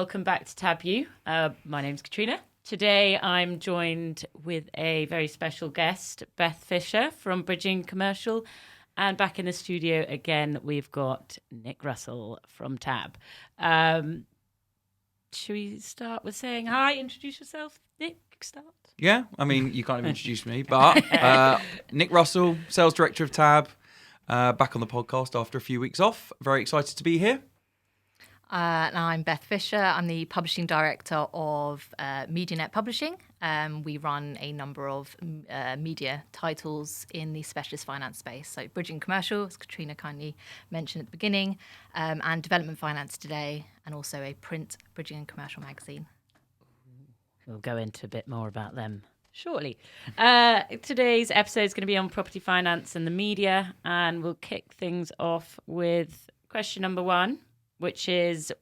welcome back to Tab U. My name's Katrina. Today I'm joined with a very special guest, Beth Fisher from Bridging Commercial. And back in the studio again, we've got Nick Russell from Tab. Should we start with saying hi? Introduce yourself, Nick. Start. Yeah, I mean, you can't even introduce me, but Nick Russell, Sales Director of Tab, back on the podcast after a few weeks off. Very excited to be here. And I'm Beth Fisher. I'm the Publishing Director of MediaNett Publishing. We run a number of media titles in the specialist finance space. So Bridging Commercial, as Katrina kindly mentioned at the beginning, and Development Finance Today, and also a print Bridging and Commercial magazine. We'll go into a bit more about them shortly. Today's episode is going to be on property finance and the media, and we'll kick things off with question number one, which is,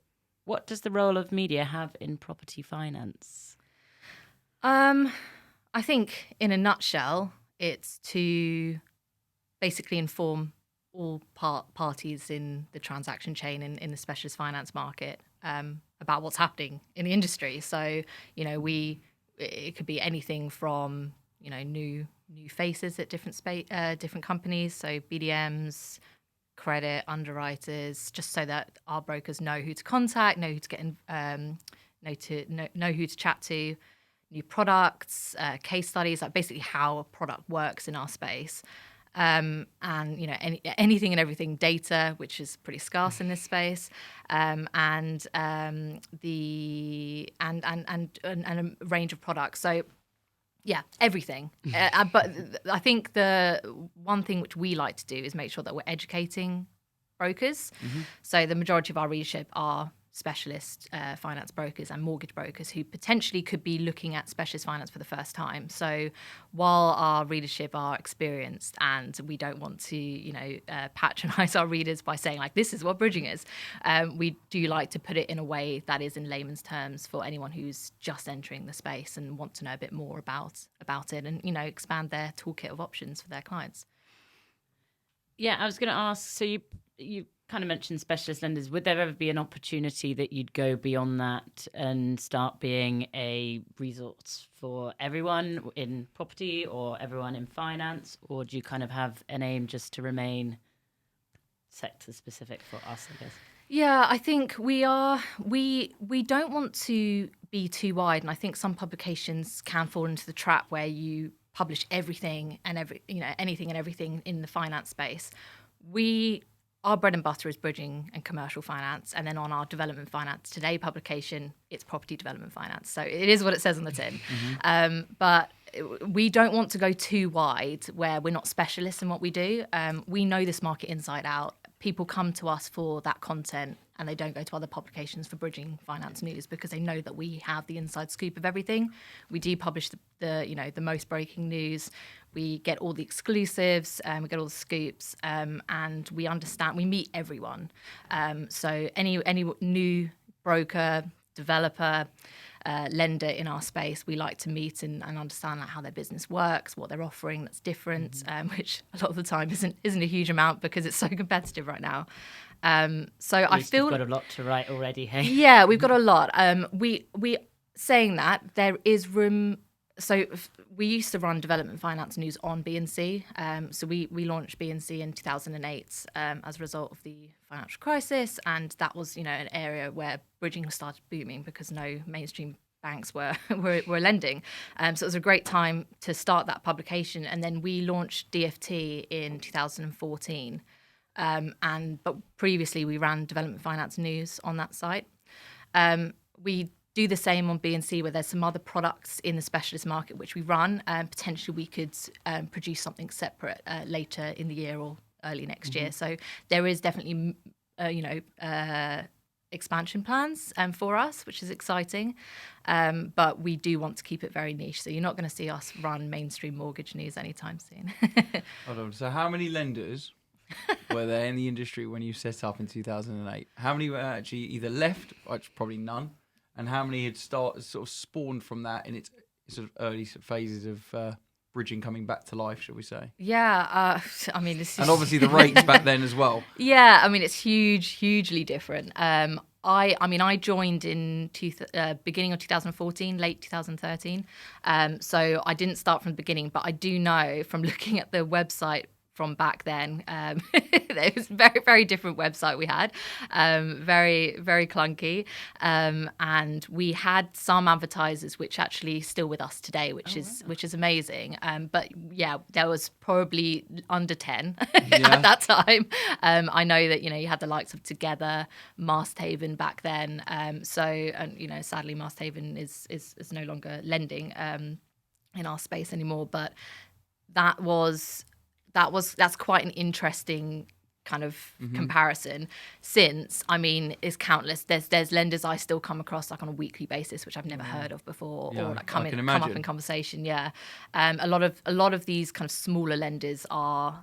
what does the role of media have in property finance? I think, in a nutshell, it's to basically inform all parties in the transaction chain in the specialist finance market about what's happening in the industry. So, it could be anything from, new faces at different companies, so BDMs, credit underwriters, just so that our brokers know who to contact, know who to get know who to chat to, new products, case studies, like basically how a product works in our space. And anything and everything data, which is pretty scarce in this space, and a range of products. So yeah, everything. But I think the one thing which we like to do is make sure that we're educating brokers. Mm-hmm. So the majority of our readership are specialist finance brokers and mortgage brokers who potentially could be looking at specialist finance for the first time. So while our readership are experienced and we don't want to, patronize our readers by saying like, this is what bridging is, we do like to put it in a way that is in layman's terms for anyone who's just entering the space and want to know a bit more about it and, expand their toolkit of options for their clients. Yeah, I was going to ask, so you kind of mentioned specialist lenders. Would there ever be an opportunity that you'd go beyond that and start being a resource for everyone in property or everyone in finance? Or do you kind of have an aim just to remain sector specific for us, I guess? Yeah, I think we don't want to be too wide. And I think some publications can fall into the trap where you publish everything and anything and everything in the finance space. Our bread and butter is bridging and commercial finance. And then on our Development Finance Today publication, it's property development finance. So it is what it says on the tin. Mm-hmm. But we don't want to go too wide where we're not specialists in what we do. We know this market inside out. People come to us for that content and they don't go to other publications for bridging finance news because they know that we have the inside scoop of everything. We do publish the most breaking news. We get all the exclusives, we get all the scoops, and we understand. We meet everyone. So any new broker, developer, lender in our space, we like to meet and understand how their business works, what they're offering that's different, which a lot of the time isn't a huge amount because it's so competitive right now. So I feel you've got a lot to write already. Hey, yeah, we've got a lot. We saying that there is room. So we used to run development finance news on B&C. So we launched B&C in 2008 as a result of the financial crisis, and that was an area where bridging started booming because no mainstream banks were lending. So it was a great time to start that publication, and then we launched DFT in 2014. But previously we ran development finance news on that site. We do the same on B&C where there's some other products in the specialist market which we run. Potentially we could produce something separate later in the year or early next year. So there is definitely, expansion plans for us, which is exciting. But we do want to keep it very niche. So you're not going to see us run mainstream mortgage news anytime soon. Hold on. So how many lenders were there in the industry when you set up in 2008? How many were actually either left, which probably none, and how many had sort of spawned from that in its sort of early phases of bridging coming back to life, shall we say? Yeah, I mean, this is... And obviously the rates back then as well. Yeah, I mean, it's hugely different. I joined in beginning of 2014, late 2013. So I didn't start from the beginning, but I do know from looking at the website from back then, it was a very, very different website we had, very, very clunky. And we had some advertisers which actually still with us today, which is amazing. But yeah, there was probably under 10 at that time. I know that, you had the likes of Together, Masthaven back then. And sadly, Masthaven is no longer lending in our space anymore. But that's quite an interesting kind of comparison, since it's countless. There's lenders I still come across like on a weekly basis which I've never heard of before, or like come up in conversation. A lot of these kind of smaller lenders are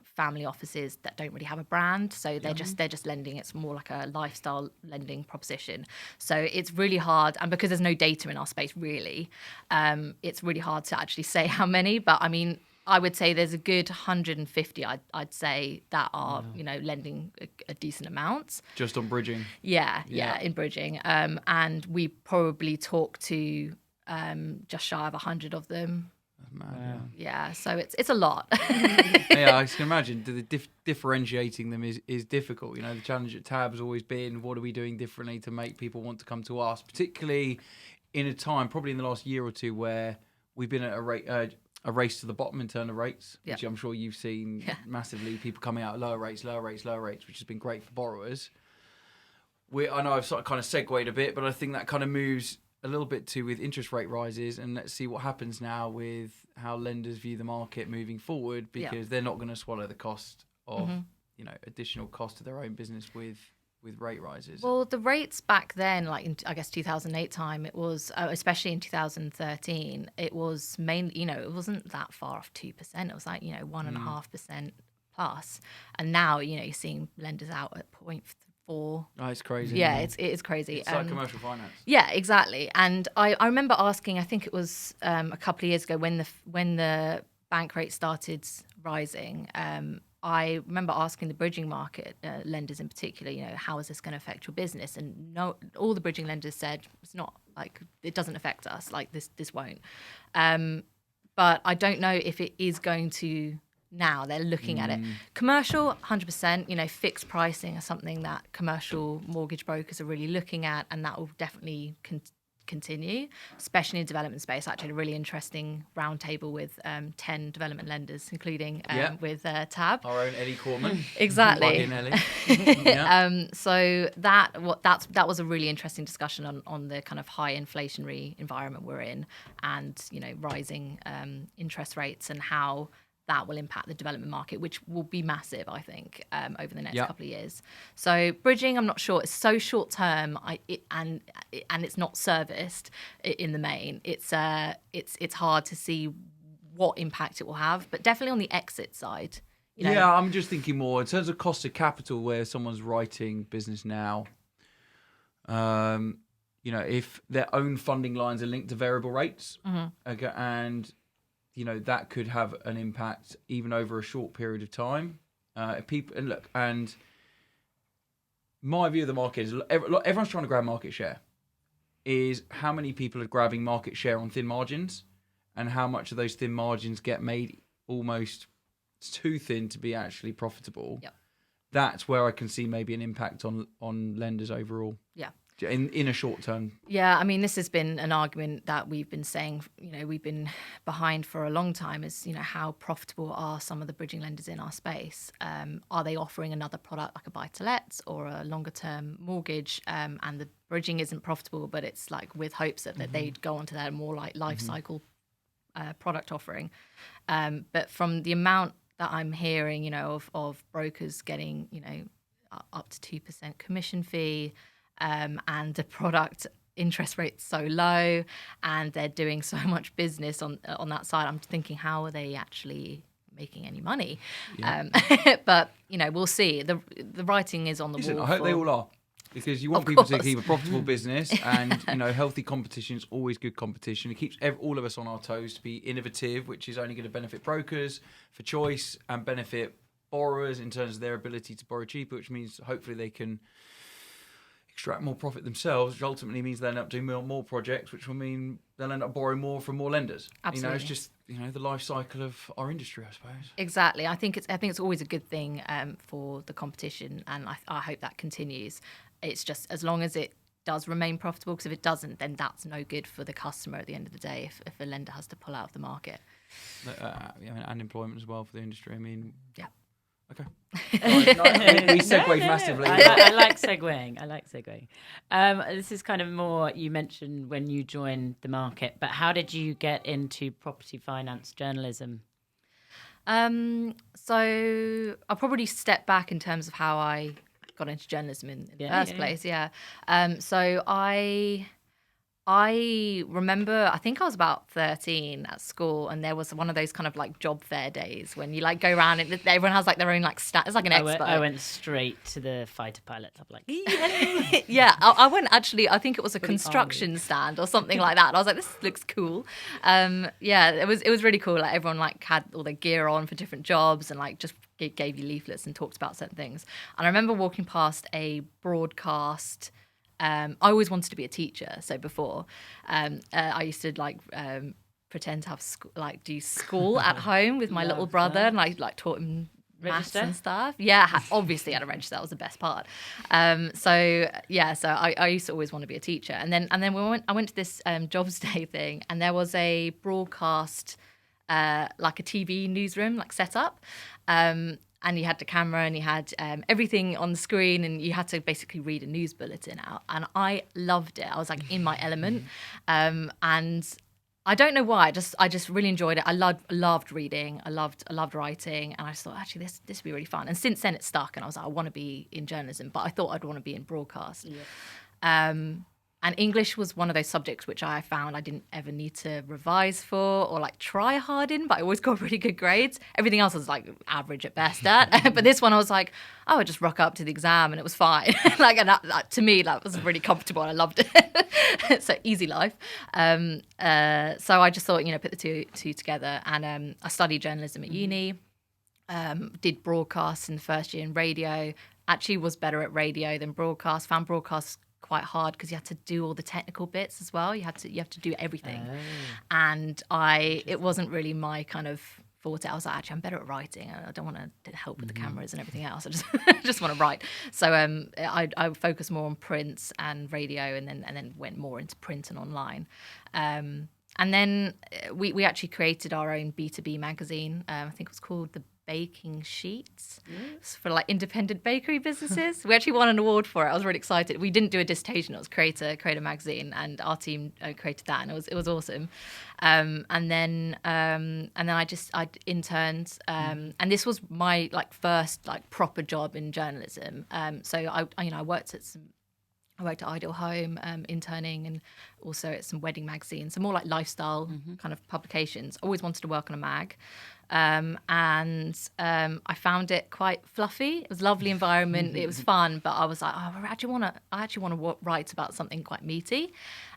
family offices that don't really have a brand, so they're just lending. It's more like a lifestyle lending proposition, so it's really hard. And because there's no data in our space really, it's really hard to actually say how many, but I would say there's a good 150, I'd say, that are, lending a decent amount. Just on bridging? Yeah, in bridging. And we probably talk to just shy of 100 of them. That's mad, yeah, so it's a lot. Yeah, I can imagine. Differentiating them is difficult. The challenge at Tab has always been, what are we doing differently to make people want to come to us, particularly in a time, probably in the last year or two, where we've been at a race to the bottom in terms of rates, which I'm sure you've seen massively. People coming out at lower rates, which has been great for borrowers. I know I've sort of kind of segued a bit, but I think that kind of moves a little bit too with interest rate rises, and let's see what happens now with how lenders view the market moving forward, because they're not going to swallow the cost of additional cost to their own business with rate rises. Well, the rates back then, like in, I guess 2008 time, it was, especially in 2013, it was mainly, it wasn't that far off 2%. It was like, 1.5% plus. And now, you're seeing lenders out at 0.4. Oh, it's crazy. Yeah, it is crazy. It's like commercial finance. Yeah, exactly. And I remember asking, I think it was a couple of years ago when the bank rate started rising, I remember asking the bridging market lenders in particular, how is this going to affect your business? And no, all the bridging lenders said it's not, like, it doesn't affect us, like this won't. But I don't know if it is going to now. They're looking at it. Commercial, 100%, fixed pricing is something that commercial mortgage brokers are really looking at, and that will definitely continue, especially in development space. I actually had a really interesting roundtable with 10 development lenders, including with Tab. Our own Ellie Corman. Exactly. Ellie. So that was a really interesting discussion on the kind of high inflationary environment we're in, and rising interest rates, and how that will impact the development market, which will be massive, I think, over the next couple of years. So bridging, I'm not sure. It's so short term, and it's not serviced in the main. It's hard to see what impact it will have, but definitely on the exit side. Yeah, I'm just thinking more in terms of cost of capital, where someone's writing business now. If their own funding lines are linked to variable rates, okay, and that could have an impact even over a short period of time. And my view of the market is everyone's trying to grab market share. Is how many people are grabbing market share on thin margins, and how much of those thin margins get made almost too thin to be actually profitable. Yep. That's where I can see maybe an impact on lenders overall. Yeah. In a short term. Yeah, this has been an argument that we've been saying, we've been behind for a long time, is, how profitable are some of the bridging lenders in our space? Are they offering another product like a buy-to-let or a longer term mortgage? And the bridging isn't profitable, but it's like with hopes that they'd go on to that more like life cycle product offering. But from the amount that I'm hearing, of brokers getting, up to 2% commission fee, and the product interest rate's so low, and they're doing so much business on that side, I'm thinking, how are they actually making any money? Yeah. But we'll see. The writing is on the wall. I hope they all are, because you want people to keep a profitable business, and healthy competition is always good competition. It keeps all of us on our toes to be innovative, which is only going to benefit brokers for choice and benefit borrowers in terms of their ability to borrow cheaper, which means hopefully they can extract more profit themselves, which ultimately means they'll end up doing more projects, which will mean they'll end up borrowing more from more lenders. Absolutely. It's just the life cycle of our industry, I suppose. Exactly. I think it's always a good thing for the competition, and I hope that continues. It's just as long as it does remain profitable, because if it doesn't, then that's no good for the customer at the end of the day if a lender has to pull out of the market. And employment as well for the industry. Yeah. Okay. We segued massively. I like segueing. This is kind of more, you mentioned when you joined the market, but how did you get into property finance journalism? So I'll probably step back in terms of how I got into journalism in the first place. So I remember, I think I was about 13 at school, and there was one of those kind of like job fair days when you like go around and everyone has like their own like it's like an expo. I went straight to the fighter pilots. I'm like, yeah, I went actually. I think it was a construction stand or something like that. And I was like, this looks cool. It was really cool. Like everyone like had all their gear on for different jobs and like just gave you leaflets and talked about certain things. And I remember walking past a broadcast. I always wanted to be a teacher. So before, I used to pretend to have do school at home with my little brother, and I taught him maths and stuff. Yeah, obviously at a register, that was the best part. So I used to always want to be a teacher, and then I went to this jobs day thing, and there was a broadcast, like a TV newsroom set up. And you had the camera and you had everything on the screen, and you had to basically read a news bulletin out. And I loved it. I was like in my element. And I don't know why. I just really enjoyed it. I loved reading. I loved writing. And I just thought, actually, this would be really fun. And since then it stuck. And I was like, I want to be in journalism, but I thought I'd want to be in broadcast. Yeah. And English was one of those subjects which I found I didn't ever need to revise for or try hard in, but I always got really good grades. Everything else was average at best at. But this one I was like, oh, I just rock up to the exam and it was fine. And that, to me, that was really comfortable. I loved it. So easy life. So I just thought, put the two together. And I studied journalism at uni, did broadcasts in the first year in radio, actually was better at radio than broadcast, found broadcast quite hard because you had to do all the technical bits as well. You have to do everything. And it wasn't really my kind of forte. I was like, actually, I'm better at writing. I don't want to help with the cameras and everything else. I just want to write. So I focused more on print and radio, and then went more into print and online. And then we actually created our own B2B magazine. I think it was called The Baking Sheets for independent bakery businesses. We actually won an award for it. I was really excited. We didn't do a dissertation. It was create a magazine, and our team created that, and it was awesome. And then I interned, and this was my first proper job in journalism. So I worked at Ideal Home, interning, and also at some wedding magazines, some more lifestyle kind of publications. Always wanted to work on a mag. And I found it quite fluffy. It was a lovely environment. It was fun, but I was like, oh, I actually want to write about something quite meaty.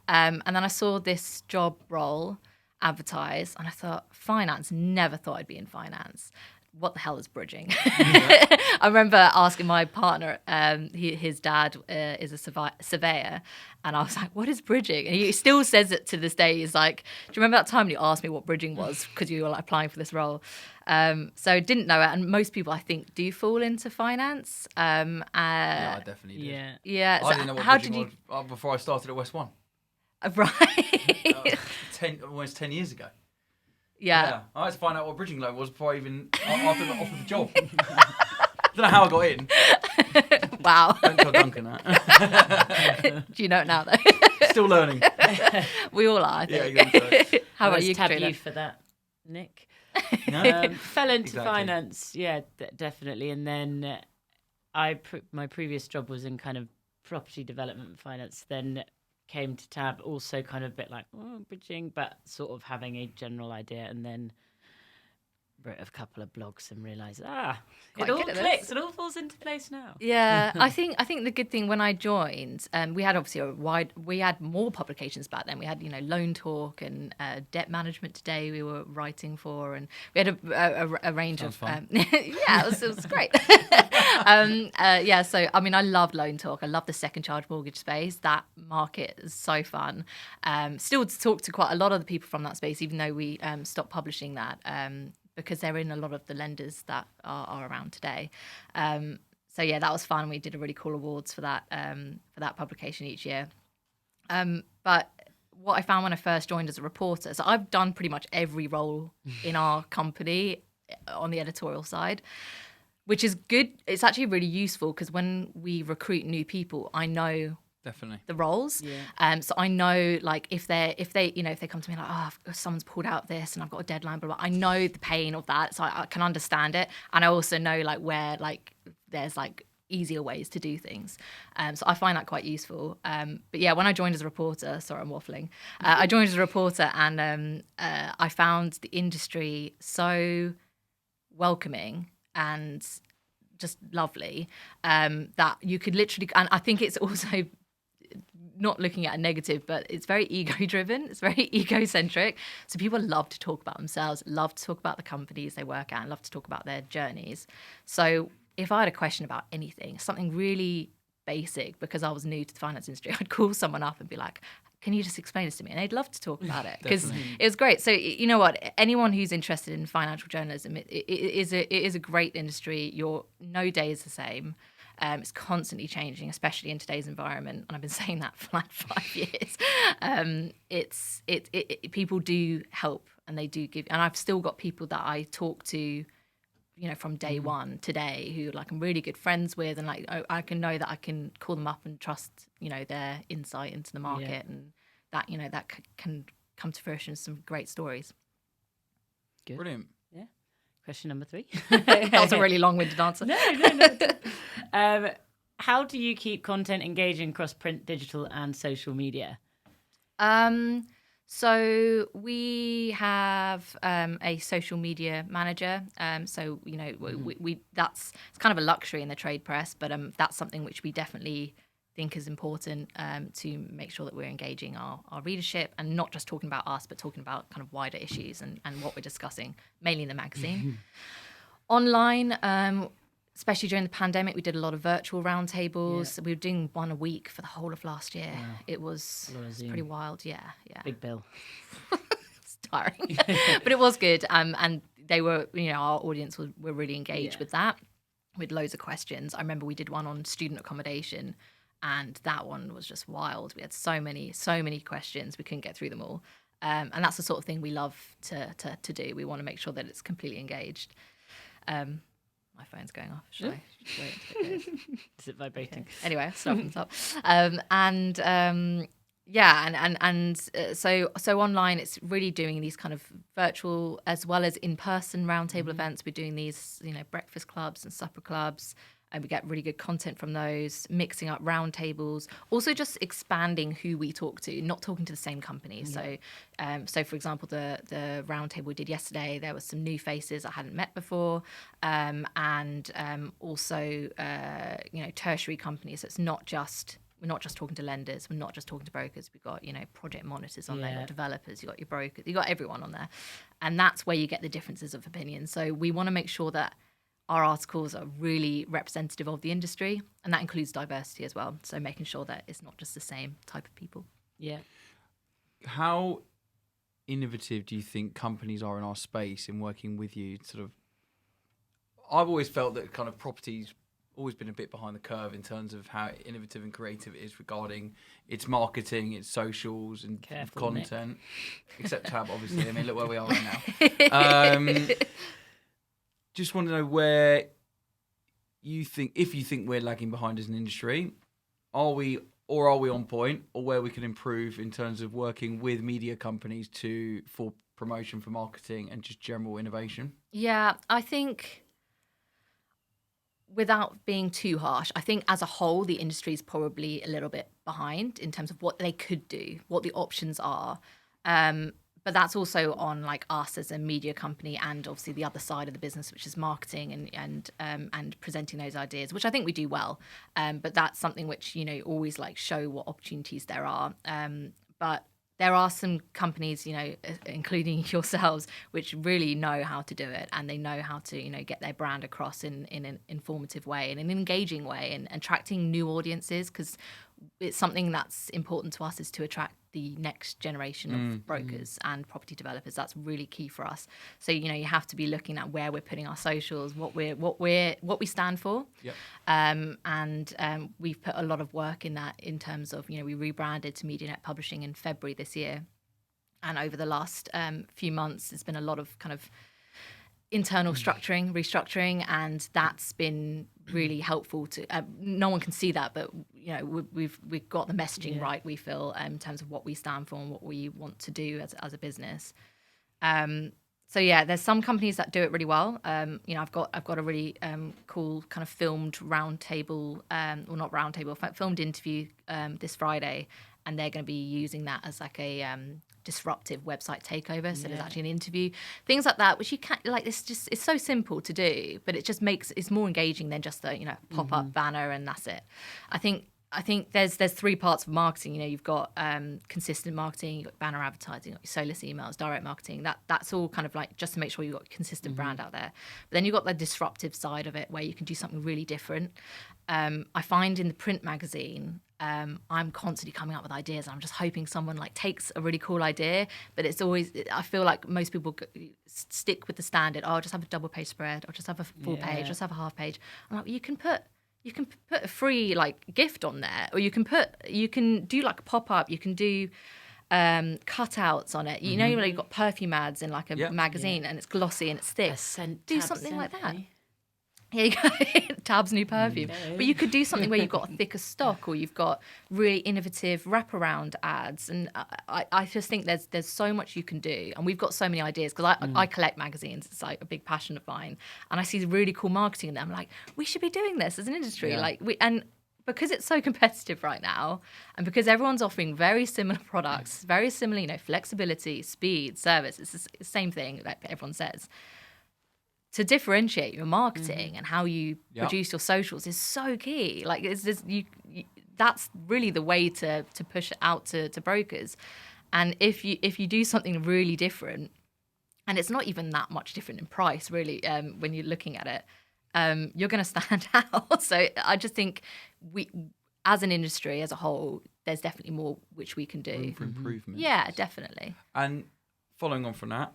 And then I saw this job role advertised, and I thought, finance. Never thought I'd be in finance. What the hell is bridging? I remember asking my partner, his dad is a surveyor, and I was like, what is bridging? And he still says it to this day. He's like, do you remember that time when you asked me what bridging was because you were applying for this role? So didn't know it, and most people I think do fall into finance. Yeah, I definitely did. Yeah. I didn't know what bridging was before I started at West One. Right. Almost 10 years ago. Yeah. I had to find out what bridging loan was before I even after I got offered the job. Don't know how I got in. Wow. Don't tell Duncan that. Do you know it now though? Still learning. We all are, I think. Yeah, so. How about you, tab Katrina? you for that, Nick? No? Fell into Exactly. finance, definitely. And then my previous job was in kind of property development finance. Then came to tab, also kind of a bit bridging, but sort of having a general idea. And then wrote a couple of blogs and realised, it Quite all good at this. clicks, it all falls into place now. Yeah, I think the good thing when I joined, we had obviously we had more publications back then. We had Loan Talk and Debt Management Today we were writing for, and we had a range Sounds of fun. yeah, it was great. So I mean, I loved Loan Talk. I love the second charge mortgage space. That market is so fun. Still talk to quite a lot of the people from that space, even though we stopped publishing that. Because they're in a lot of the lenders that are around today. So yeah, that was fun. We did a really cool awards for that publication each year. But what I found when I first joined as a reporter, so I've done pretty much every role in our company on the editorial side, which is good. It's actually really useful because when we recruit new people, I know Definitely. the roles. Yeah. So I know, like, if they come to me like, someone's pulled out this and I've got a deadline, blah, blah, I know the pain of that, so I can understand it, and I also know like where like there's like easier ways to do things. So I find that quite useful. But yeah, when I joined as a reporter, sorry, I'm waffling. I joined as a reporter, and I found the industry so welcoming and just lovely that you could literally, and I think it's also not looking at a negative, but it's very ego-driven. It's very egocentric. So people love to talk about themselves, love to talk about the companies they work at, and love to talk about their journeys. So if I had a question about anything, something really basic, because I was new to the finance industry, I'd call someone up and be like, can you just explain this to me? And they'd love to talk about it because it was great. So you know what? Anyone who's interested in financial journalism, it is a great industry. No day is the same. It's constantly changing, especially in today's environment. And I've been saying that for like 5 years. People do help, and they do give. And I've still got people that I talk to, from day one today, who like I'm really good friends with, and like I can know that I can call them up and trust, their insight into the market, and that that can come to fruition. Some great stories. Good. Brilliant. Yeah. Question number 3. That was a really long-winded answer. No. How do you keep content engaging across print, digital, and social media? So we have a social media manager. So we that's it's kind of a luxury in the trade press, but that's something which we definitely think is important to make sure that we're engaging our readership, and not just talking about us, but talking about kind of wider issues and what we're discussing, mainly in the magazine. Online, especially during the pandemic, we did a lot of virtual roundtables. We were doing one a week for the whole of last year. Wow. It was pretty wild. Yeah. Big bill. It's tiring, but it was good. And they were, our audience were really engaged with that, with loads of questions. I remember we did one on student accommodation, and that one was just wild. We had so many questions. We couldn't get through them all. And that's the sort of thing we love to do. We want to make sure that it's completely engaged. My phone's going off. Should I wait? Is it vibrating? Okay. Anyway, stop and stop. So online, it's really doing these kind of virtual as well as in-person roundtable events. We're doing these, breakfast clubs and supper clubs, and we get really good content from those, mixing up roundtables, also just expanding who we talk to, not talking to the same companies. So for example, the roundtable we did yesterday, there were some new faces I hadn't met before, and also tertiary companies. So it's not just. We're not just talking to lenders. We're not just talking to brokers. We've got, project monitors on there, you've got developers, you've got your brokers, you've got everyone on there. And that's where you get the differences of opinion. So we want to make sure that our articles are really representative of the industry, and that includes diversity as well. So making sure that it's not just the same type of people. Yeah. How innovative do you think companies are in our space in working with you? I've always felt that kind of property's always been a bit behind the curve in terms of how innovative and creative it is regarding its marketing, its socials, and content. Except Tab, obviously. I mean, look where we are right now. Just want to know where you think, if you think we're lagging behind as an industry, are we on point, or where we can improve in terms of working with media companies for promotion, for marketing, and just general innovation? Yeah, I think, without being too harsh, I think as a whole, the industry is probably a little bit behind in terms of what they could do, what the options are. but that's also on like us as a media company, and obviously the other side of the business, which is marketing and presenting those ideas, which I think we do well. But that's something which, you know, always like show what opportunities there are. But there are some companies, you know, including yourselves, which really know how to do it, and they know how to, you know, get their brand across in an informative way and an engaging way, and attracting new audiences, because it's something that's important to us, is to attract the next generation of brokers and property developers. That's really key for us. So, you know, you have to be looking at where we're putting our socials, what we stand for. Yep. And we've put a lot of work in that, in terms of, you know, we rebranded to MediaNett Publishing in February this year. And over the last few months, there's been a lot of kind of internal restructuring, and that's been really helpful to no one can see that, but you know, we've got the messaging right, we feel, in terms of what we stand for and what we want to do as a business. So yeah, there's some companies that do it really well. You know, I've got a really cool kind of filmed roundtable, or not roundtable, filmed interview this Friday, and they're going to be using that as like a disruptive website takeover. So there's actually an interview, things like that, which you can't, like, it's so simple to do, but it just it's more engaging than just the, you know, pop up banner and that's it. I think there's three parts of marketing. You know, you've got consistent marketing, you've got banner advertising, you've got your solus emails, direct marketing. That's all kind of like just to make sure you've got a consistent brand out there. But then you've got the disruptive side of it, where you can do something really different. I find in the print magazine, I'm constantly coming up with ideas. I'm just hoping someone like takes a really cool idea, but it's always, I feel like most people stick with the standard. Oh, I'll just have a double page spread, or just have a full page, just have a half page. I'm like, you can put a free like gift on there, or you can do like a pop up. You can do cutouts on it. You know, you've got perfume ads in like a magazine, and it's glossy and it's thick. Do something like that. Here you go, Tab's new perfume. No. But you could do something where you've got a thicker stock, or you've got really innovative wraparound ads. And I just think there's so much you can do. And we've got so many ideas, because I collect magazines. It's like a big passion of mine. And I see really cool marketing in them. I'm like, we should be doing this as an industry. Yeah. And because it's so competitive right now, and because everyone's offering very similar products, very similar, you know, flexibility, speed, service, it's the same thing that everyone says. To differentiate your marketing and how you produce your socials is so key. Like, it's just, that's really the way to push it out to brokers. And if you do something really different, and it's not even that much different in price, really, when you're looking at it, you're going to stand out. So I just think we, as an industry as a whole, there's definitely more which we can do. Room for improvement. Yeah, definitely. And following on from that,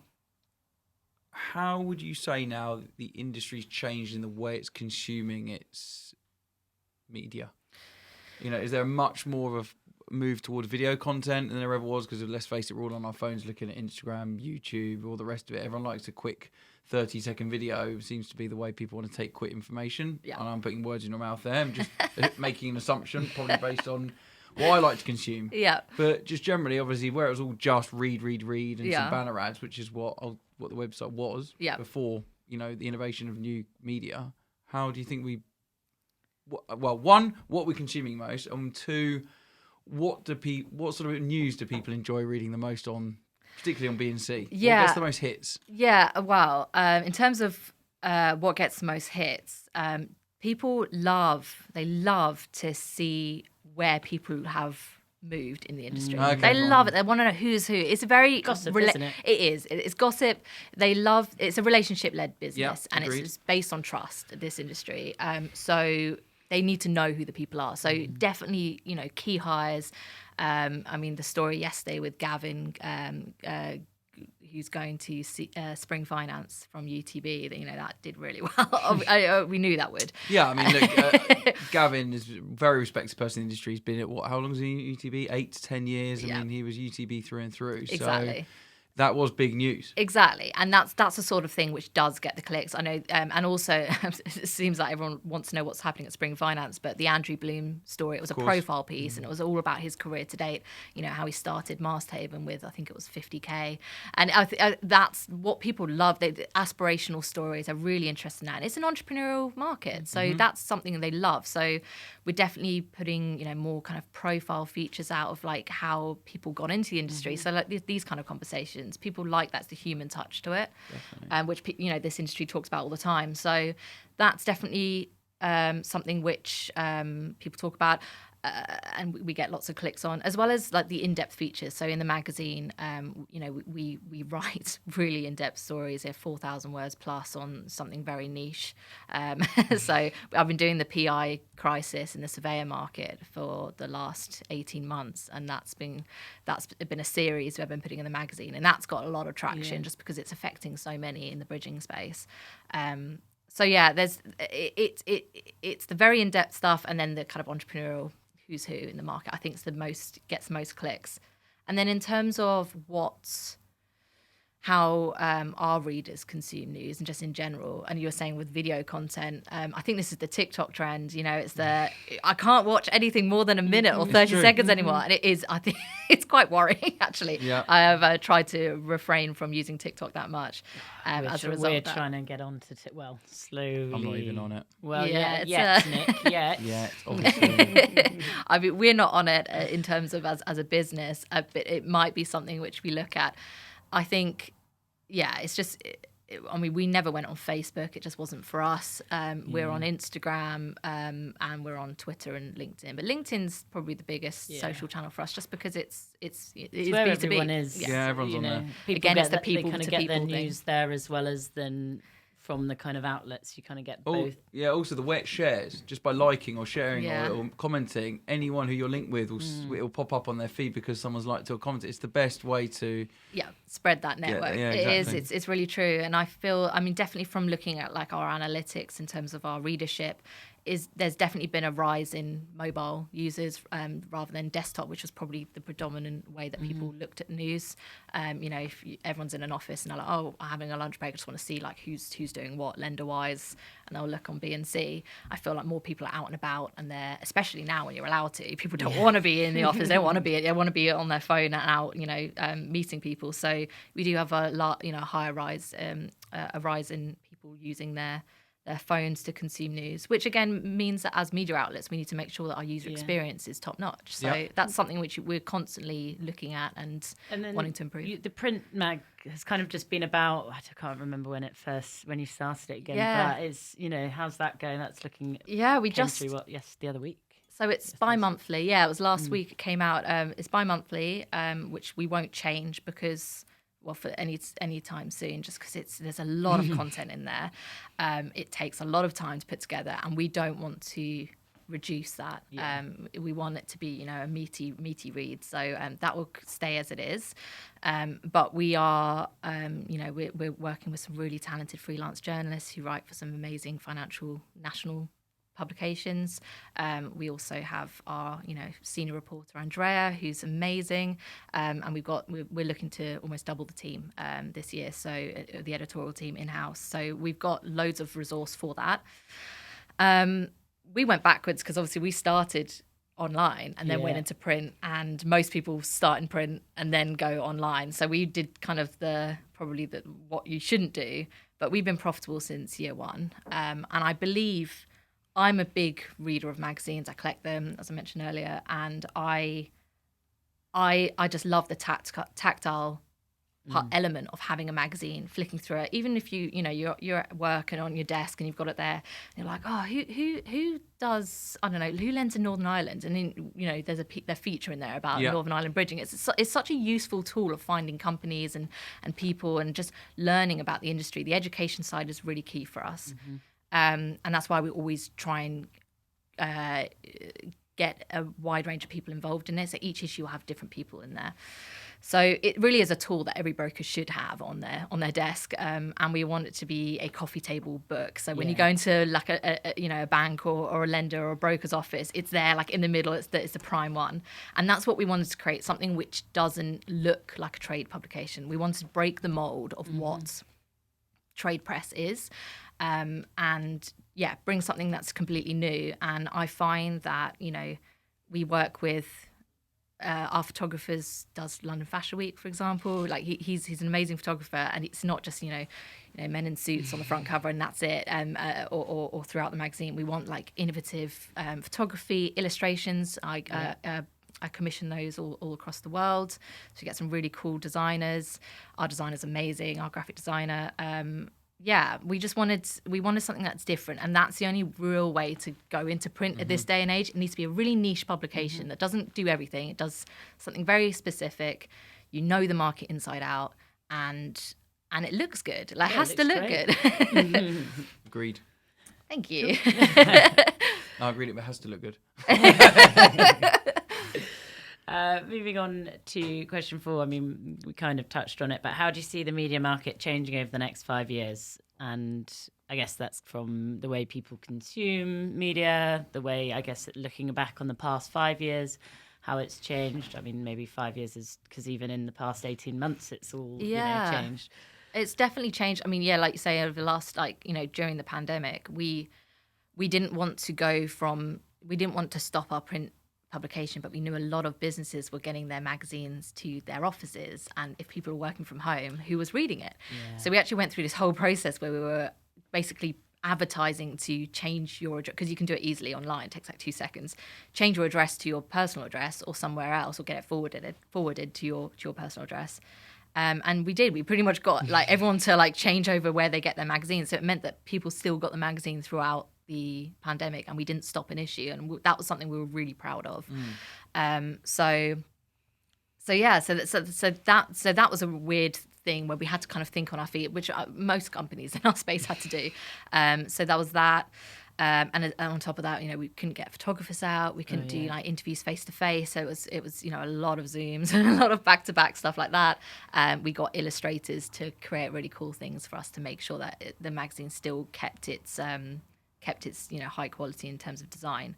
how would you say now the industry's changed in the way it's consuming its media? You know, is there much more of a move towards video content than there ever was? Because let's face it, we're all on our phones looking at Instagram, YouTube, all the rest of it. Everyone likes a quick 30-second video. It seems to be the way people want to take quick information. Yeah. And I'm putting words in your mouth there. I'm just making an assumption, probably based on what I like to consume. Yeah. But just generally, obviously, where it was all just read, and some banner ads, which is what the website was before, you know, the innovation of new media. How do you think one, what we're consuming most, and two, what sort of news do people enjoy reading the most on, particularly on B&C? Yeah. What gets the most hits? Yeah, well, in terms of what gets the most hits, people love to see where people have moved in the industry. Okay, they love it. They want to know who's who. It's a very gossip, isn't it? It is. It's gossip. It's a relationship-led business, and agreed. It's based on trust. This industry, so they need to know who the people are. So definitely, you know, key hires. I mean, the story yesterday with Gavin, who's going to Spring Finance from UTB, you know, that did really well. We knew that would. Yeah, I mean, look, Gavin is a very respected person in the industry. He's been at how long is he at UTB? 8 to 10 years. I mean, he was UTB through and through. Exactly. So that was big news. Exactly. And that's the sort of thing which does get the clicks. I know, and also it seems like everyone wants to know what's happening at Spring Finance, but the Andrew Bloom story, it was a profile piece, and it was all about his career to date, you know, how he started Masthaven with, I think it was 50K. And that's what people love. The aspirational stories are really interested in that. And it's an entrepreneurial market, so that's something they love. So we're definitely putting, you know, more kind of profile features out of like how people got into the industry. So like these kind of conversations experience. People like that's the human touch to it, which this industry talks about all the time. So that's definitely something which people talk about. And we get lots of clicks on, as well as like the in-depth features. So in the magazine, we write really in-depth stories. They're 4,000 words plus on something very niche. So I've been doing the PI crisis in the surveyor market for the last 18 months, and that's been a series I've been putting in the magazine, and that's got a lot of traction just because it's affecting so many in the bridging space. So yeah, it's the very in-depth stuff, and then the kind of entrepreneurial who's who in the market, I think gets the most clicks. And then in terms of how our readers consume news and just in general, and you were saying with video content, I think this is the TikTok trend. It's I can't watch anything more than a minute or 30 seconds anymore, and it is, I think it's quite worrying actually. Yeah. I have tried to refrain from using TikTok that much as a result. We're trying to get on to slowly. I'm not even on it. Well, Nick, Yeah, obviously. I mean, we're not on it in terms of as a business, but it might be something which we look at. I think, it's just, we never went on Facebook. It just wasn't for us. We're on Instagram and we're on Twitter and LinkedIn. But LinkedIn's probably the biggest social channel for us, just because it is where B2B. Everyone is. Yeah, everyone's on there. Again, it's the people they kind of get their news there, as well as then from the kind of outlets you kind of get both. Yeah, also the wet shares, just by liking or sharing or commenting, anyone who you're linked with it'll pop up on their feed because someone's liked or commented. It's the best way to spread that network. Yeah, exactly. It is. It's really true. And I feel, definitely from looking at like our analytics in terms of our readership, there's definitely been a rise in mobile users rather than desktop, which was probably the predominant way that people looked at news. If everyone's in an office and they're like, oh, I'm having a lunch break, I just want to see like who's doing what lender-wise, and they'll look on B&C. I feel like more people are out and about, and they're, especially now when you're allowed to, people don't want to be in the office. They want to be on their phone and out, meeting people. So we do have a higher rise, a rise in people using their phones to consume news, which again means that as media outlets we need to make sure that our user experience is top notch. So that's something which we're constantly looking at and wanting to improve. The print mag has kind of just been about, I can't remember when you started it again, but it's, how's that going? That's looking we just through the other week. So it's bi-monthly. It was last week it came out. It's bi-monthly, which we won't change because for any time soon, just because there's a lot of content in there. It takes a lot of time to put together, and we don't want to reduce that. We want it to be a meaty read, so that will stay as it is. But we are we're working with some really talented freelance journalists who write for some amazing financial national publications. We also have our senior reporter Andrea, who's amazing, and we're looking to almost double the team this year, so the editorial team in-house. So we've got loads of resource for that. We went backwards because obviously we started online and then went into print, and most people start in print and then go online. So we did kind of what you shouldn't do, but we've been profitable since year one. And I believe I'm a big reader of magazines. I collect them, as I mentioned earlier, and I just love the tactile element of having a magazine, flicking through it. Even if you're at work and on your desk and you've got it there, and you're like, oh, who does, I don't know, who lends in Northern Ireland? And then there's a feature in there about Northern Ireland bridging. It's such a useful tool of finding companies and people and just learning about the industry. The education side is really key for us. And that's why we always try and get a wide range of people involved in it. So each issue will have different people in there. So it really is a tool that every broker should have on their desk. And we want it to be a coffee table book. So when you go into like a bank or a lender or a broker's office, it's there like in the middle. It's the prime one. And that's what we wanted to create, something which doesn't look like a trade publication. We wanted to break the mold of what trade press is. And bring something that's completely new. And I find that we work with our photographers, does London Fashion Week, for example. Like he's an amazing photographer, and it's not just men in suits on the front cover and that's it, or throughout the magazine. We want like innovative photography, illustrations. commission those all across the world. So we get some really cool designers. Our designer's amazing, our graphic designer. We wanted something that's different, and that's the only real way to go into print at this day and age. It needs to be a really niche publication that doesn't do everything. It does something very specific. You know the market inside out, and it looks good. Like, it has to look good. Agreed. Thank you. No, I agreed. It has to look good. Moving on to question 4. I mean, we kind of touched on it, but how do you see the media market changing over the next 5 years? And I guess that's from the way people consume media, the way, I guess, looking back on the past 5 years, how it's changed. I mean, maybe 5 years is because even in the past 18 months, it's all changed. It's definitely changed. I mean, like you say, over the last, during the pandemic, we didn't want to stop our print publication, but we knew a lot of businesses were getting their magazines to their offices, and if people were working from home, who was reading it? So we actually went through this whole process where we were basically advertising to change your address, because you can do it easily online. It takes like 2 seconds. Change your address to your personal address or somewhere else, or get it forwarded to your personal address. And we did. We pretty much got everyone to change over where they get their magazines. So it meant that people still got the magazine throughout the pandemic, and we didn't stop an issue, and that was something we were really proud of. So that was a weird thing where we had to kind of think on our feet, which most companies in our space had to do. So that was that. And on top of that, we couldn't get photographers out. We couldn't do interviews face to face. So it was a lot of Zooms and a lot of back to back stuff like that. We got illustrators to create really cool things for us to make sure that the magazine still kept its high quality in terms of design.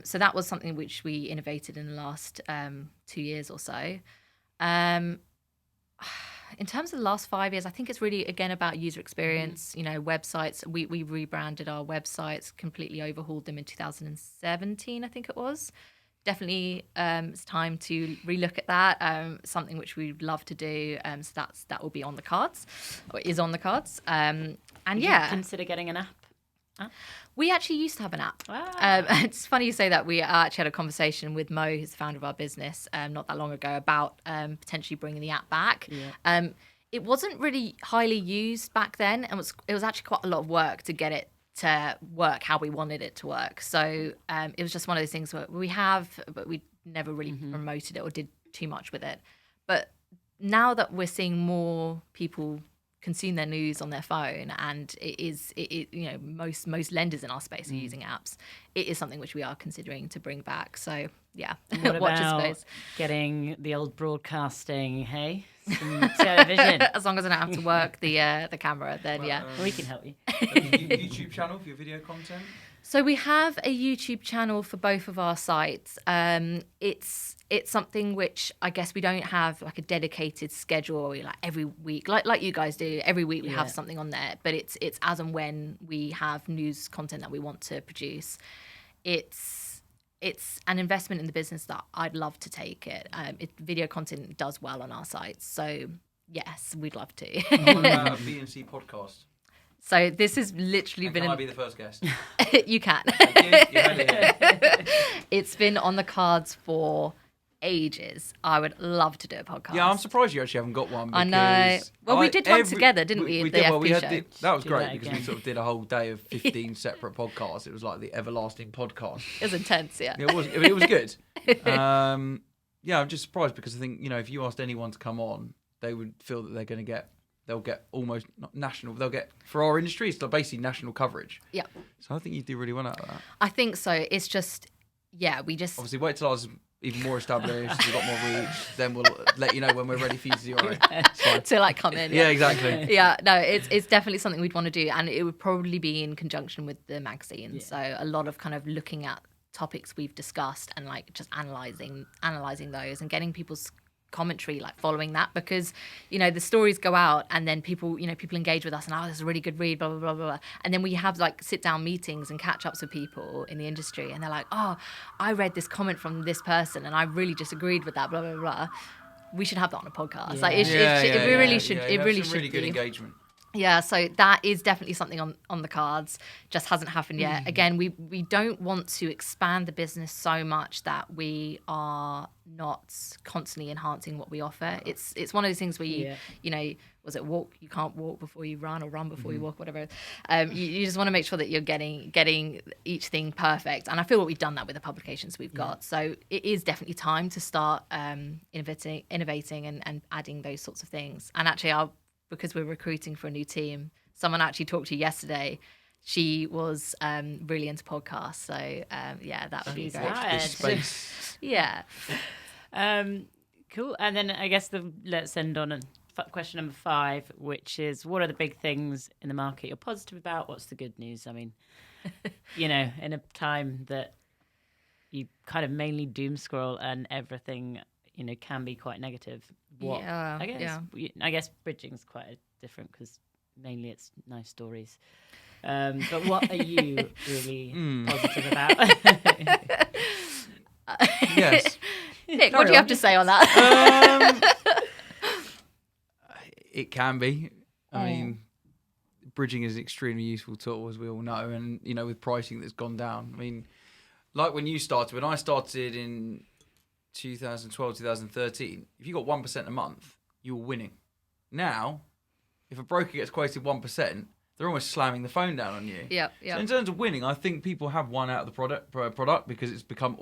So that was something which we innovated in the last 2 years or so. In terms of the last 5 years, I think it's really, again, about user experience. Websites. We rebranded our websites, completely overhauled them in 2017, I think it was. Definitely, it's time to relook at that. Something which we'd love to do. So that will be on the cards, or is on the cards. And Would you consider getting an app? We actually used to have an app. Wow. It's funny you say that. We actually had a conversation with Mo, who's the founder of our business, not that long ago, about potentially bringing the app back. Yeah. It wasn't really highly used back then, and it was actually quite a lot of work to get it to work how we wanted it to work. So it was just one of those things where but we never really promoted it or did too much with it. But now that we're seeing more people consume their news on their phone, and most lenders in our space are using apps, it is something which we are considering to bring back. So what watch about this space. Getting the old broadcasting, some television? As long as I don't have to work the camera, then we can help you. YouTube channel for your video content? So we have a YouTube channel for both of our sites. It's something which I guess we don't have like a dedicated schedule every week, like you guys do. Every week we have something on there, but it's as and when we have news content that we want to produce. It's an investment in the business that I'd love to take it. Video content does well on our sites, so yes, we'd love to. What about a B&C podcast? So this has literally been... Can I be the first guest? You can. Thank you. You heard it here. It's been on the cards for ages. I would love to do a podcast. Yeah, I'm surprised you actually haven't got one. I know. Well, we did one together, didn't we? We the did. FP show. That was great because we sort of did a whole day of 15 separate podcasts. It was like the everlasting podcast. It was intense, yeah. It was good. I'm just surprised because I think, if you asked anyone to come on, they would feel that they'll get almost not national. They'll get, for our industry, it's basically national coverage. Yeah. So I think you do really well out of that. I think so. It's just, we just... Obviously, wait till I was even more established, we've got more reach, then we'll let you know when we're ready for you to do your own. To come in. Yeah, exactly. Yeah, no, it's definitely something we'd want to do, and it would probably be in conjunction with the magazine. Yeah. So a lot of kind of looking at topics we've discussed and just analysing those and getting people's commentary, following that, because the stories go out and then people engage with us and this is a really good read, blah blah blah blah, and then we have sit down meetings and catch ups with people in the industry, and they're like, I read this comment from this person and I really disagreed with that, blah blah blah. We should have that on a podcast. Yeah. It really should. It really should really good be engagement. Yeah, so that is definitely something on the cards. Just hasn't happened yet. Again, we don't want to expand the business so much that we are not constantly enhancing what we offer. It's one of those things where you was it walk? You can't walk before you run, or run before you walk, whatever. You just want to make sure that you're getting each thing perfect. And I feel like we've done that with the publications we've got. So it is definitely time to start innovating and adding those sorts of things. And actually, because we're recruiting for a new team, someone actually talked to you yesterday. She was really into podcasts, so that would be great. Watch this space. Yeah. Cool. And then I guess let's end on question number 5, which is, what are the big things in the market you're positive about? What's the good news? I mean, in a time that you kind of mainly doom scroll and everything, can be quite negative. I guess bridging's quite different because mainly it's nice stories. But what are you really positive about? Yes. Nick, what do you have to say on that? It can be. I mean, bridging is an extremely useful tool, as we all know, and with pricing that's gone down. I mean, like when I started in 2012, 2013, if you got 1% a month, you were winning. Now, if a broker gets quoted 1%, they're almost slamming the phone down on you. Yeah. So in terms of winning, I think people have won out of the product because it's become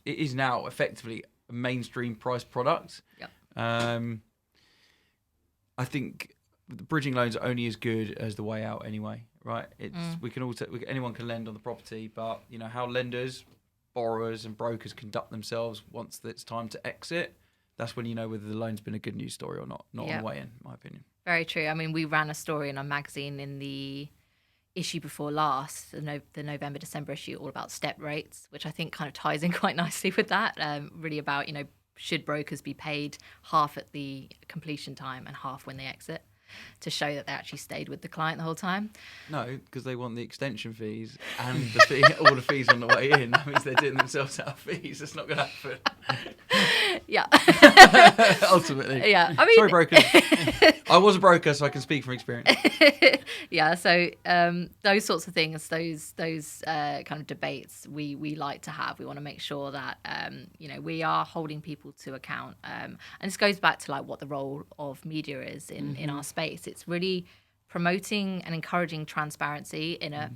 it is now effectively a mainstream price product. Yeah. I think the bridging loans are only as good as the way out anyway, right? It's anyone can lend on the property, but how lenders, borrowers and brokers conduct themselves once it's time to exit, that's when you know whether the loan's been a good news story or not on the way in my opinion. Very true. I mean, we ran a story in our magazine in the issue before last, the November-December issue, all about step rates, which I think kind of ties in quite nicely with that, really about, should brokers be paid half at the completion time and half when they exit, to show that they actually stayed with the client the whole time? No, because they want the extension fees and all the fees on the way in. That means they're doing themselves out of fees. That's not going to happen. Yeah. Ultimately. Yeah. I mean, sorry, brokers. I was a broker, so I can speak from experience. Yeah. So those sorts of things, those kind of debates, we like to have. We want to make sure that we are holding people to account, and this goes back to like what the role of media is in our space. It's really promoting and encouraging transparency in a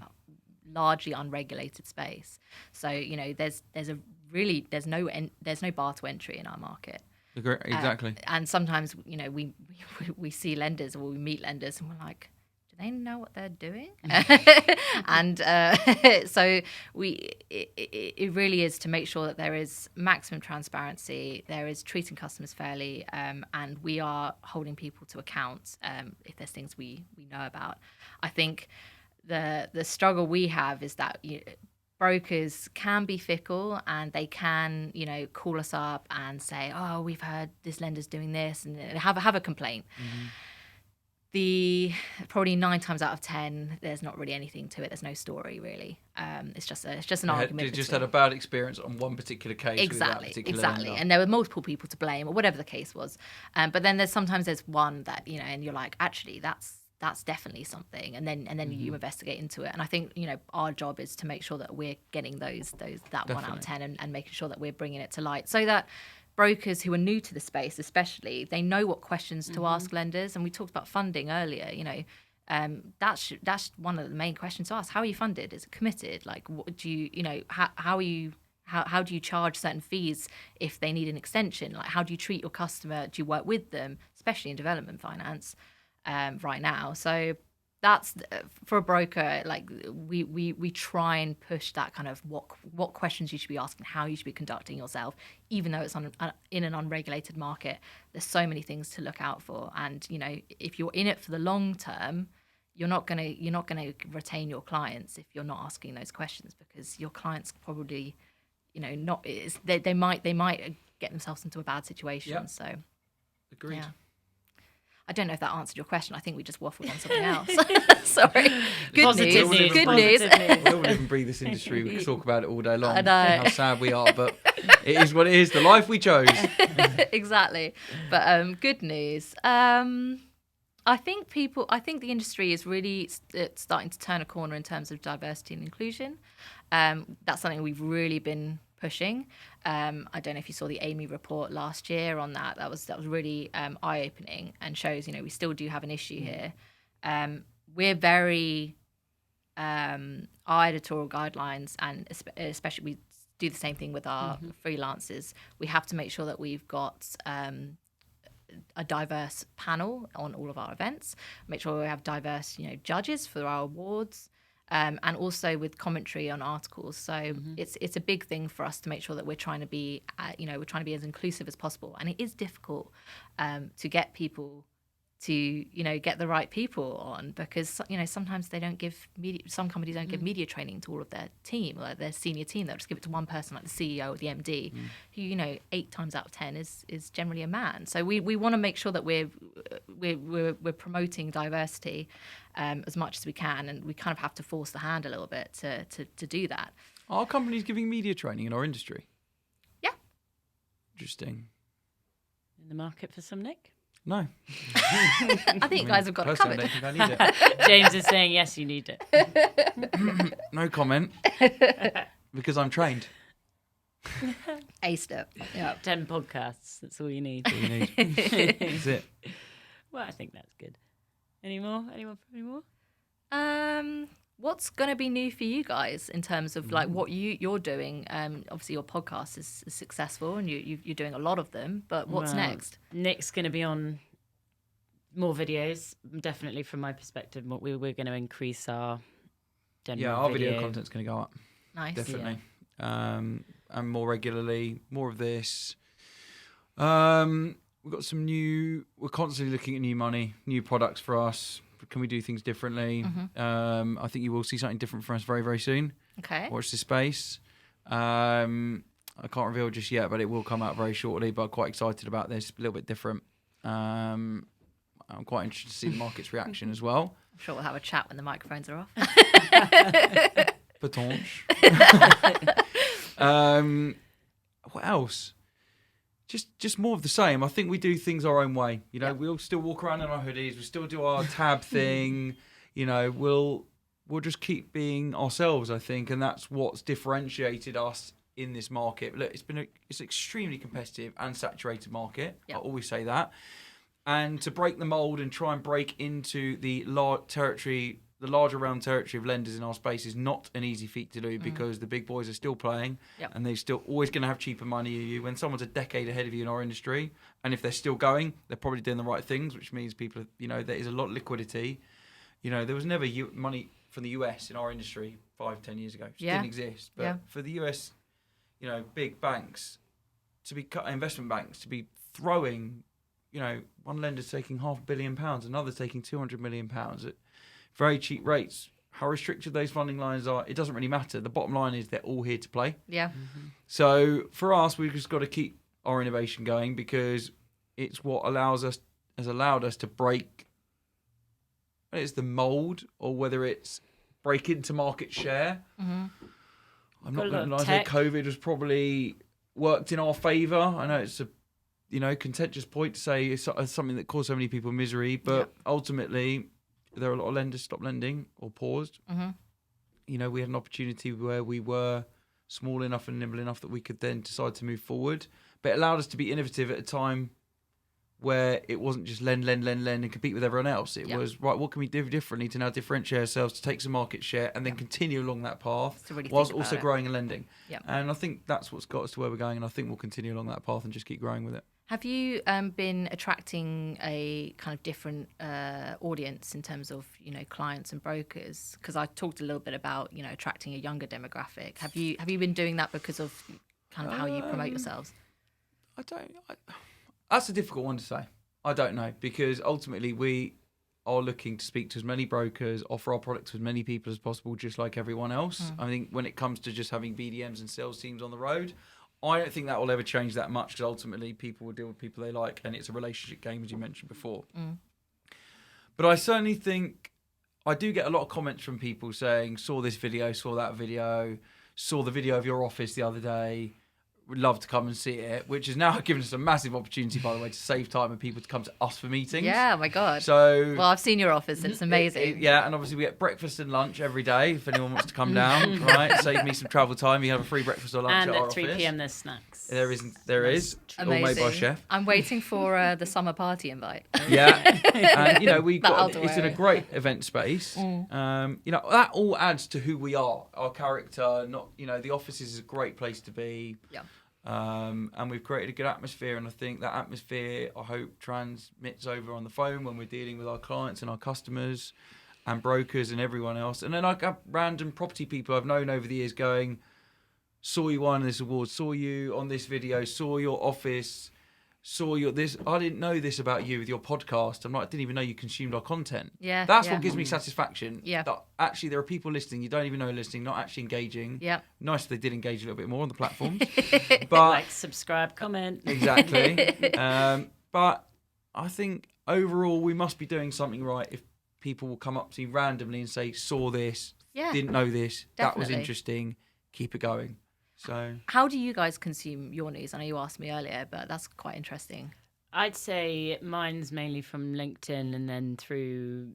largely unregulated space. So there's no bar to entry in our market. Exactly. And sometimes we see lenders, or we meet lenders, and we're like, do they know what they're doing? And so it really is to make sure that there is maximum transparency, there is treating customers fairly, and we are holding people to account if there's things we know about. I think the struggle we have is that brokers can be fickle, and they can call us up and say, oh, we've heard this lender's doing this, and have a complaint. Probably 9 times out of 10, there's not really anything to it. There's no story really. It's just an argument. They just had a bad experience on one particular case. Exactly. With that particular lender. And there were multiple people to blame, or whatever the case was. But then there's one that and you're like, actually, that's definitely something. And then you investigate into it. And I think our job is to make sure that we're getting that definitely. 1 out of 10 and making sure that we're bringing it to light, so that brokers who are new to the space, especially, they know what questions to ask lenders. And we talked about funding earlier. That's one of the main questions to ask. How are you funded? Is it committed? Like, what do you how are you? How do you charge certain fees if they need an extension? Like, how do you treat your customer? Do you work with them, especially in development finance right now? So that's for a broker. Like we try and push that kind of what questions you should be asking, how you should be conducting yourself, even though it's in an unregulated market. There's so many things to look out for, and if you're in it for the long term, you're not gonna retain your clients if you're not asking those questions, because your clients probably they might get themselves into a bad situation. Yep. So agreed. Yeah. I don't know if that answered your question. I think we just waffled on something else. Sorry. Good news. Good news. We don't even breathe this industry. We can talk about it all day long. I know. How sad we are, but it is what it is. The life we chose. Exactly. But good news. I I think the industry is really starting to turn a corner in terms of diversity and inclusion. That's something we've really been pushing. I don't know if you saw the Amy report last year on that. That was really eye-opening and shows, we still do have an issue here. We're very our editorial guidelines, and especially we do the same thing with our freelancers. We have to make sure that we've got a diverse panel on all of our events, make sure we have diverse judges for our awards, and also with commentary on articles. So it's a big thing for us to make sure that we're trying to be as inclusive as possible. And it is difficult to get people to get the right people on, because sometimes they don't give some companies don't give media training to all of their team, or their senior team. They'll just give it to one person, like the CEO or the MD, who 8 times out of 10 is generally a man. So we want to make sure that we're promoting diversity as much as we can, and we kind of have to force the hand a little bit to do that. Are companies giving media training in our industry? Yeah. Interesting. In the market for some, Nick? No. I think you guys have got it covered. I think I need it. James is saying yes, you need it. No comment. Because I'm trained. Aced it. Yeah. 10 podcasts. That's all you need. That's all you need. That's it. Well, I think that's good. Any more? What's going to be new for you guys in terms of like what you're doing? Obviously, your podcast is successful, and you're doing a lot of them. But what's next? Nick's going to be on more videos. Definitely, from my perspective, we're going to increase our general video content's going to go up. Nice, definitely, and more regularly, more of this. We've got some new. We're constantly looking at new products for us. Can we do things differently? I think you will see something different from us very, very soon. Okay. Watch this space. I can't reveal just yet, but it will come out very shortly. But I'm quite excited about this. A little bit different. I'm quite interested to see the market's reaction as well. I'm sure we'll have a chat when the microphones are off. Patonche. What else? Just more of the same. I think we do things our own way. We'll still walk around in our hoodies. We still do our tab thing. We'll just keep being ourselves, I think, and that's what's differentiated us in this market. Look, it's extremely competitive and saturated market. I always say that. And to break the mold and try and break into the larger round territory of lenders in our space is not an easy feat to do, because the big boys are still playing, and they're still always going to have cheaper money than you. When someone's a decade ahead of you in our industry, and if they're still going, they're probably doing the right things, which means people, there is a lot of liquidity. There was never money from the US in our industry 5-10 years ago. It didn't exist. But for the US, big banks, investment banks, to be throwing, one lender's taking £500 million, another's taking £200 million at very cheap rates. How restricted those funding lines are, it doesn't really matter. The bottom line is they're all here to play. Yeah. So for us, we've just got to keep our innovation going, because it's what has allowed us to break, whether it's the mold or whether it's break into market share. I'm not going to say COVID has probably worked in our favour. I know it's a contentious point to say it's something that caused so many people misery, but ultimately, there are a lot of lenders stopped lending or paused. We had an opportunity where we were small enough and nimble enough that we could then decide to move forward. But it allowed us to be innovative at a time where it wasn't just lend and compete with everyone else. It was, right, what can we do differently to now differentiate ourselves, to take some market share, and then continue along that path, really whilst also growing and lending. Yep. And I think that's what's got us to where we're going, and I think we'll continue along that path and just keep growing with it. Have you been attracting a kind of different audience in terms of clients and brokers? Because I talked a little bit about attracting a younger demographic. Have you been doing that because of kind of how you promote yourselves? That's a difficult one to say. I don't know, because ultimately we are looking to speak to as many brokers, offer our products to as many people as possible, just like everyone else. I think when it comes to just having BDMs and sales teams on the road, I don't think that will ever change that much, because ultimately people will deal with people they like, and it's a relationship game, as you mentioned before. But I certainly think I do get a lot of comments from people saying, saw this video, saw that video, saw the video of your office the other day, would love to come and see it, which has now given us a massive opportunity, by the way, to save time and people to come to us for meetings. Yeah, my God. So, well, I've seen your office. It's amazing. Yeah, and obviously we get breakfast and lunch every day if anyone wants to come down, right? Save me some travel time. You have a free breakfast or lunch And at our at 3 office. p.m. there's snacks. There is. All made by Amazing. chef. I'm waiting for the summer party invite. Yeah, and we That got outdoor it's in a area. great event space. That all adds to who we are, our character. Not the office is a great place to be. Yeah. And we've created a good atmosphere, and I think that atmosphere, I hope, transmits over on the phone when we're dealing with our clients and our customers and brokers and everyone else. And then I got random property people I've known over the years going, saw you won this award, saw you on this video, saw your office, saw your this. I didn't know this about you with your podcast. I didn't even know you consumed our content. Yeah, That's yeah. what gives me satisfaction. Yeah. That actually there are people listening you don't even know are listening, not actually engaging. Yeah. Nice if they did engage a little bit more on the platforms. But Like, subscribe, comment. exactly. But I think overall we must be doing something right if people will come up to you randomly and say, saw this, Yeah. didn't know this, that was Definitely. interesting, keep it going. So How do you guys consume your news? I know you asked me earlier, but that's quite interesting. I'd say mine's mainly from LinkedIn and then through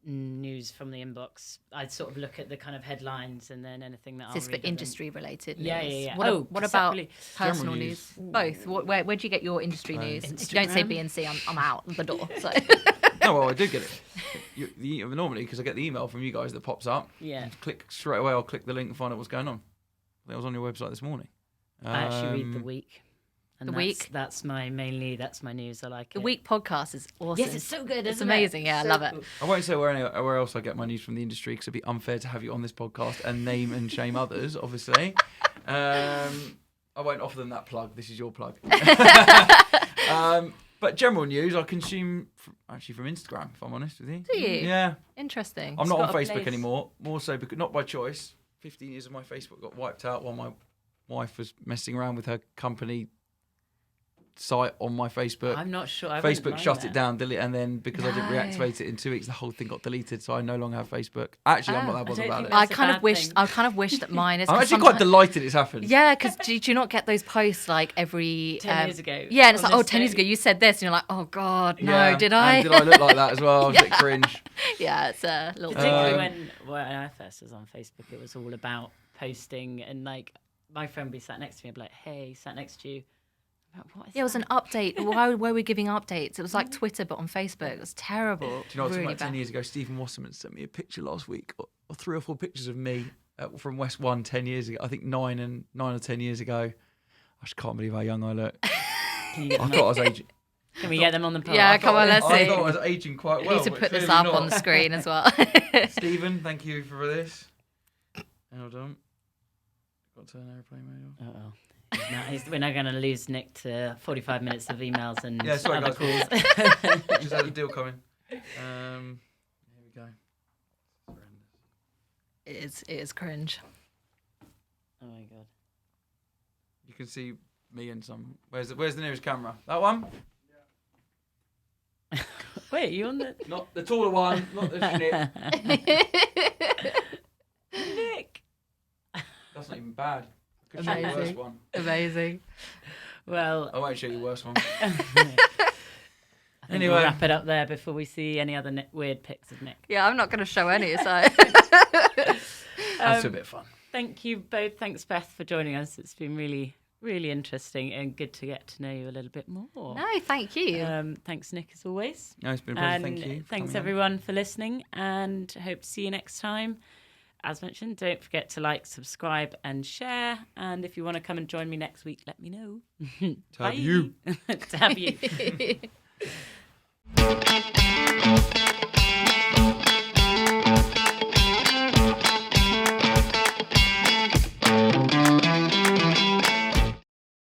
news from the inbox. I'd sort of look at the kind of headlines and then anything that I'll Is this read. for industry related news? Yeah. What about separately. personal General news? news. Both. Where do you get your industry news? If you don't say Instagram. BNC, I'm out the door. So. no, well, I do get it. Normally, because I get the email from you guys that pops up. Yeah. Click straight away. I'll click the link and find out what's going on. I was on your website this morning. I actually read The Week. And The Week? That's my news. I like it. The Week podcast is awesome. Yes, it's so good. It's isn't it? amazing. Yeah, I So love it. cool. I won't say where else I get my news from the industry because it'd be unfair to have you on this podcast and name and shame others, obviously. I won't offer them that plug. This is your plug. But general news I consume from Instagram, if I'm honest with you. Do you? Yeah. Interesting. I'm not on got a Facebook place. anymore. More so because not by choice. 15 years of my Facebook got wiped out while my wife was messing around with her company site on my Facebook. I'm not sure. I wouldn't Facebook mind shut that. it down, and then because I didn't No. reactivate it in 2 weeks, the whole thing got deleted. So I no longer have Facebook. Actually, I'm not that I bothered don't about think it. that's I a kind of bad wish. thing. I kind of wish that mine is. I'm 'cause actually quite sometimes- delighted it's happened. Yeah, because do you not get those posts like every 10 years ago. Yeah, and it's on like, this 10 years day. ago you said this, and you're like, oh God, no, Yeah, did I? And did I look like that as well? I was a bit cringe. Yeah, it's a little. Particularly when I first was on Facebook, it was all about posting, and like my friend would be sat next to me, I'd be like, "Hey, sat next to you." I'm like, what is Yeah, it was an that? update. Why were we giving updates? It was like Twitter, but on Facebook. It was terrible. Do you know what's really like 10 bad. years ago? Stephen Wasserman sent me a picture last week, or 3 or 4 pictures of me from West One 10 years ago. I think 9 or 10 years ago. I just can't believe how young I look. Can, you I thought I was aging. can we get them on the pod? Yeah, come on, let's I see. thought I was aging quite You well. need to but put this clearly up on not. the screen as well. Stephen, thank you for this. Hold on. Got to turn airplane mode on. Uh-oh. We're now going to lose Nick to 45 minutes of emails and Yeah, sorry, other guys. calls. Just had a deal coming. Here we go. It is cringe. Oh my god. You can see me and some. Where's the nearest camera? That one? Wait, you on the Not the taller one. Not the snip. Nick? That's not even bad. I could show you the worst Amazing. one. Amazing. Well, I won't show you the worst one. I think Anyway. we'll wrap it up there before we see any other weird pics of Nick. Yeah, I'm not going to show any, so. That's a bit of fun. Thank you both. Thanks, Beth, for joining us. It's been really, really interesting and good to get to know you a little bit more. No, thank you. Thanks, Nick, as always. No, it's been a pleasure. And Thank you. for thanks, coming on. everyone, for listening, and hope to see you next time. As mentioned, don't forget to like, subscribe, and share. And if you want to come and join me next week, let me know. To have Bye. you. To have you.